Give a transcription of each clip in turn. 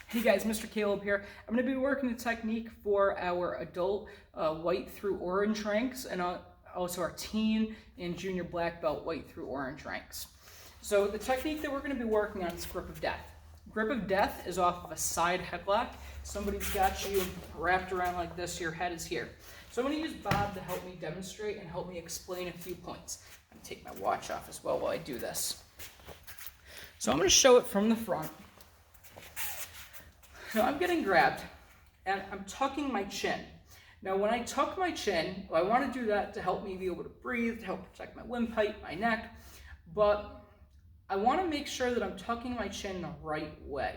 Hey guys, Mr. Caleb here. I'm going to be working the technique for our adult white through orange ranks and also our teen and junior black belt white through orange ranks. So the technique that we're going to be working on is grip of death. Grip of death is off of a side headlock. Somebody's got you wrapped around like this, your head is here. So I'm going to use Bob to help me demonstrate and help me explain a few points. I'm going to take my watch off as well while I do this. So I'm going to show it from the front. So I'm getting grabbed, and I'm tucking my chin. Now, when I tuck my chin, I want to do that to help me be able to breathe, to help protect my windpipe, my neck, but I want to make sure that I'm tucking my chin the right way.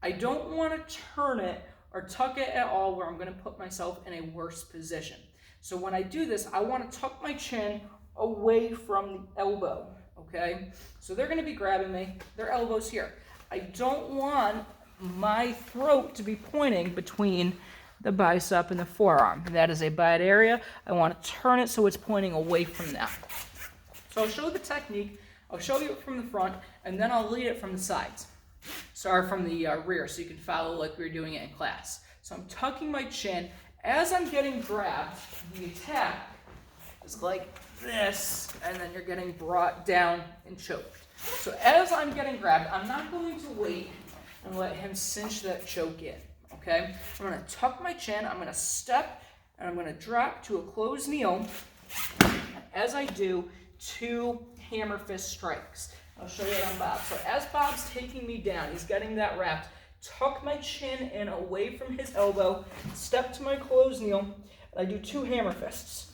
I don't want to turn it or tuck it at all where I'm going to put myself in a worse position. So when I do this, I want to tuck my chin away from the elbow, okay? So they're going to be grabbing me, their elbow's here. I don't want my throat to be pointing between the bicep and the forearm. That is a bad area. I want to turn it so it's pointing away from that. So I'll show the technique, I'll show you it from the front, and then I'll lead it from the sides. Sorry, from the rear, so you can follow like we were doing it in class. So I'm tucking my chin. As I'm getting grabbed, the attack is like this, and then you're getting brought down and choked. So as I'm getting grabbed, I'm not going to wait and let him cinch that choke in, okay? I'm going to tuck my chin, I'm going to step, and I'm going to drop to a closed kneel. As I do, 2 hammer fist strikes. I'll show you it on Bob. So as Bob's taking me down, he's getting that wrapped, tuck my chin in away from his elbow, step to my closed kneel, and I do 2 hammer fists.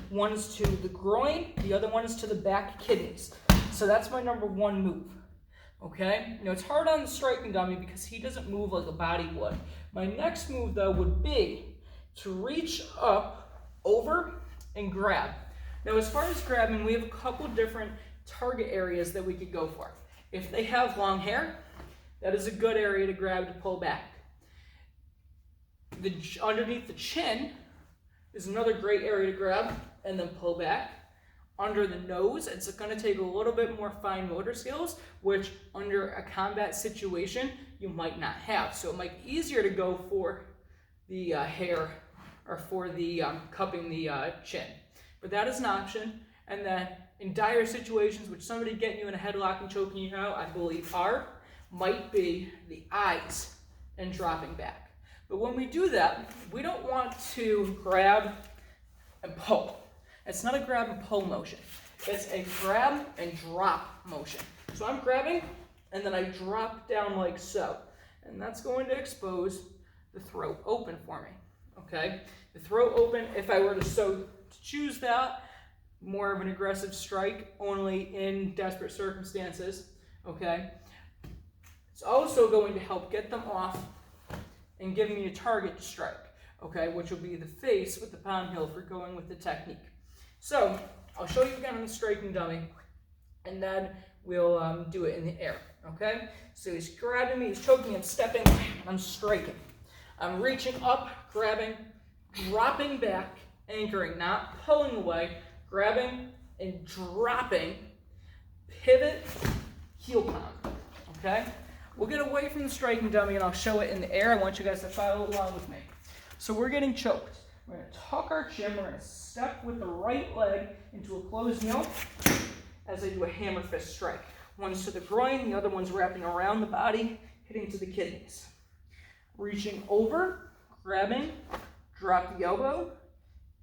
One is to the groin, the other one is to the back kidneys. So that's my number 1 move. Okay, it's hard on the striking dummy because he doesn't move like a body would. My next move, though, would be to reach up, over, and grab. Now, as far as grabbing, we have a couple different target areas that we could go for. If they have long hair, that is a good area to grab to pull back. Underneath the chin is another great area to grab and then pull back. Under the nose, it's going to take a little bit more fine motor skills, which under a combat situation, you might not have. So it might be easier to go for the hair or for the cupping the chin. But that is an option. And then in dire situations, which somebody getting you in a headlock and choking you out, I believe might be the eyes and dropping back. But when we do that, we don't want to grab and pull. It's not a grab and pull motion. It's a grab and drop motion. So I'm grabbing, and then I drop down like so. And that's going to expose the throat open for me, okay? The throat open, if I were to choose that, more of an aggressive strike, only in desperate circumstances, okay? It's also going to help get them off and give me a target to strike, okay? Which will be the face with the pound heel for going with the technique. So, I'll show you again on the striking dummy, and then we'll do it in the air, okay? So he's grabbing me, he's choking, I'm stepping, I'm striking. I'm reaching up, grabbing, dropping back, anchoring, not pulling away, grabbing and dropping, pivot, heel palm, okay? We'll get away from the striking dummy and I'll show it in the air. I want you guys to follow along with me. So we're getting choked. We're going to tuck our chin, we're going to step with the right leg into a closed kneel as I do a hammer fist strike. One's to the groin, the other one's wrapping around the body, hitting to the kidneys. Reaching over, grabbing, drop the elbow,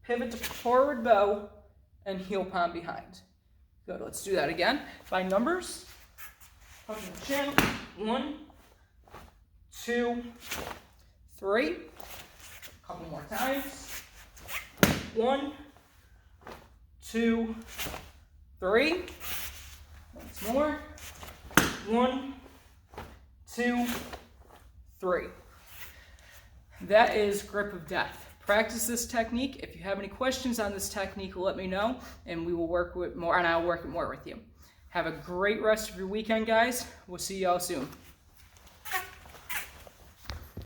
pivot to forward bow, and heel palm behind. Good, let's do that again. By numbers, tucking the chin, 1, 2, 3. A couple more times. 1, 2, 3. Once more. 1, 2, 3. That is grip of death. Practice this technique. If you have any questions on this technique, let me know, and we will work with more, and I'll work more with you. Have a great rest of your weekend, guys. We'll see y'all soon.